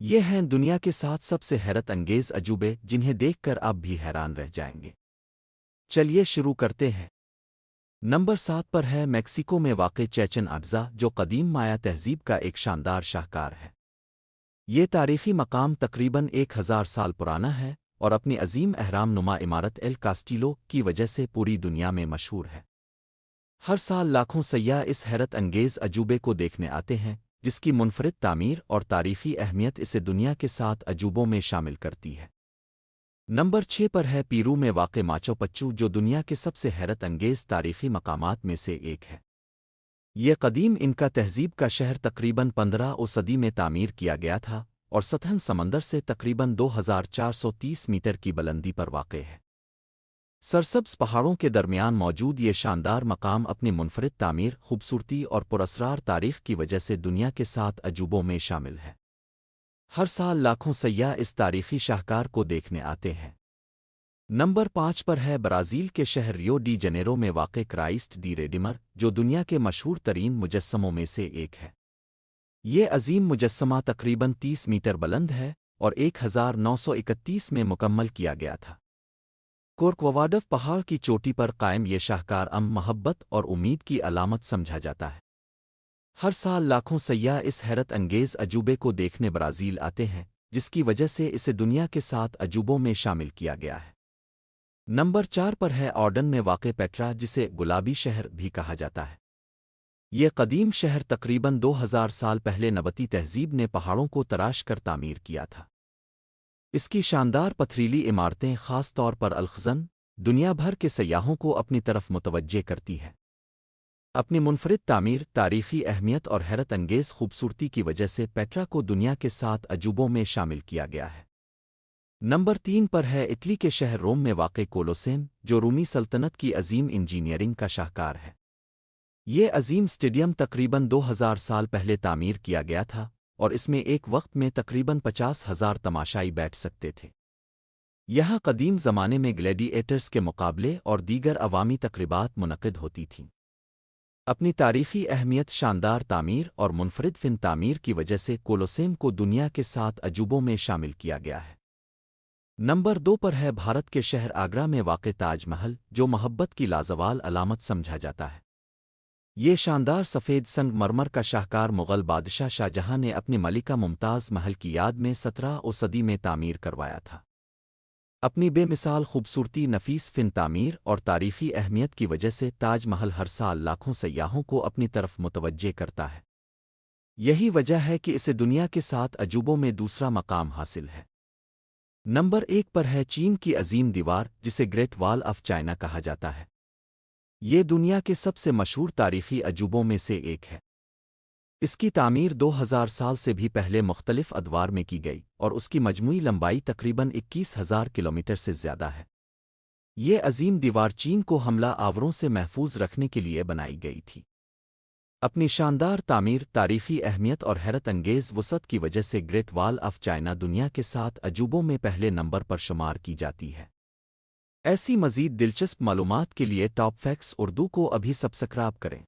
یہ ہیں دنیا کے 7 سب سے حیرت انگیز عجوبے جنہیں دیکھ کر آپ بھی حیران رہ جائیں گے۔ چلیے شروع کرتے ہیں۔ نمبر 7 پر ہے میکسیکو میں واقع چیچن اٹزا، جو قدیم مایا تہذیب کا ایک شاندار شاہکار ہے۔ یہ تاریخی مقام تقریباً 1000 سال پرانا ہے اور اپنی عظیم اہرام نما عمارت ایل کاسٹیلو کی وجہ سے پوری دنیا میں مشہور ہے۔ ہر سال لاکھوں سیاح اس حیرت انگیز عجوبے کو دیکھنے آتے ہیں، جس کی منفرد تعمیر اور تاریخی اہمیت اسے دنیا کے 7 عجوبوں میں شامل کرتی ہے۔ نمبر 6 پر ہے پیرو میں واقع ماچو پچو، جو دنیا کے سب سے حیرت انگیز تاریخی مقامات میں سے ایک ہے۔ یہ قدیم انکا تہذیب کا شہر تقریباً 15 صدی میں تعمیر کیا گیا تھا اور سطح سمندر سے تقریباً 2430 میٹر کی بلندی پر واقع ہے۔ سرسبز پہاڑوں کے درمیان موجود یہ شاندار مقام اپنی منفرد تعمیر، خوبصورتی اور پراسرار تاریخ کی وجہ سے دنیا کے 7 عجوبوں میں شامل ہے۔ ہر سال لاکھوں سیاح اس تاریخی شاہکار کو دیکھنے آتے ہیں۔ نمبر 5 پر ہے برازیل کے شہر ریو ڈی جنیرو میں واقع کرائسٹ دی ریڈیمر، جو دنیا کے مشہور ترین مجسموں میں سے ایک ہے۔ یہ عظیم مجسمہ تقریباً 30 میٹر بلند ہے اور 1931 میں مکمل کیا گیا تھا۔ کورکوواڈو پہاڑ کی چوٹی پر قائم یہ شاہکار محبت اور امید کی علامت سمجھا جاتا ہے۔ ہر سال لاکھوں سیاح اس حیرت انگیز عجوبے کو دیکھنے برازیل آتے ہیں، جس کی وجہ سے اسے دنیا کے 7 عجوبوں میں شامل کیا گیا ہے۔ نمبر 4 پر ہے آرڈن میں واقع پیٹرا، جسے گلابی شہر بھی کہا جاتا ہے۔ یہ قدیم شہر تقریباً 2000 سال پہلے نبطی تہذیب نے پہاڑوں کو تراش کر تعمیر کیا تھا۔ اس کی شاندار پتھریلی عمارتیں، خاص طور پر الخزن، دنیا بھر کے سیاحوں کو اپنی طرف متوجہ کرتی ہے۔ اپنی منفرد تعمیر، تاریخی اہمیت اور حیرت انگیز خوبصورتی کی وجہ سے پیٹرا کو دنیا کے 7 عجوبوں میں شامل کیا گیا ہے۔ نمبر 3 پر ہے اٹلی کے شہر روم میں واقع کولوسیم، جو رومی سلطنت کی عظیم انجینئرنگ کا شاہکار ہے۔ یہ عظیم اسٹیڈیم تقریباً 2000 سال پہلے تعمیر کیا گیا تھا اور اس میں ایک وقت میں تقریباً 50,000 تماشائی بیٹھ سکتے تھے۔ یہاں قدیم زمانے میں گلیڈی ایٹرز کے مقابلے اور دیگر عوامی تقریبات منعقد ہوتی تھیں۔ اپنی تاریخی اہمیت، شاندار تعمیر اور منفرد فن تعمیر کی وجہ سے کولوسیم کو دنیا کے 7 عجوبوں میں شامل کیا گیا ہے۔ نمبر 2 پر ہے بھارت کے شہر آگرہ میں واقع تاج محل، جو محبت کی لازوال علامت سمجھا جاتا ہے۔ یہ شاندار سفید سنگ مرمر کا شاہکار مغل بادشاہ شاہ جہاں نے اپنی ملکہ ممتاز محل کی یاد میں 17 صدی میں تعمیر کروایا تھا۔ اپنی بے مثال خوبصورتی، نفیس فن تعمیر اور تاریخی اہمیت کی وجہ سے تاج محل ہر سال لاکھوں سیاحوں کو اپنی طرف متوجہ کرتا ہے۔ یہی وجہ ہے کہ اسے دنیا کے 7 عجوبوں میں دوسرا مقام حاصل ہے۔ نمبر 1 پر ہے چین کی عظیم دیوار، جسے گریٹ وال آف چائنا کہا جاتا ہے۔ یہ دنیا کے سب سے مشہور تاریخی عجوبوں میں سے ایک ہے۔ اس کی تعمیر 2000 سال سے بھی پہلے مختلف ادوار میں کی گئی اور اس کی مجموعی لمبائی تقریباً 21,000 کلومیٹر سے زیادہ ہے۔ یہ عظیم دیوار چین کو حملہ آوروں سے محفوظ رکھنے کے لیے بنائی گئی تھی۔ اپنی شاندار تعمیر، تاریخی اہمیت اور حیرت انگیز وسعت کی وجہ سے گریٹ وال آف چائنا دنیا کے 7 عجوبوں میں پہلے نمبر پر شمار کی جاتی ہے۔ ایسی مزید دلچسپ معلومات کے لیے ٹاپ فیکٹس اردو کو ابھی سبسکرائب کریں۔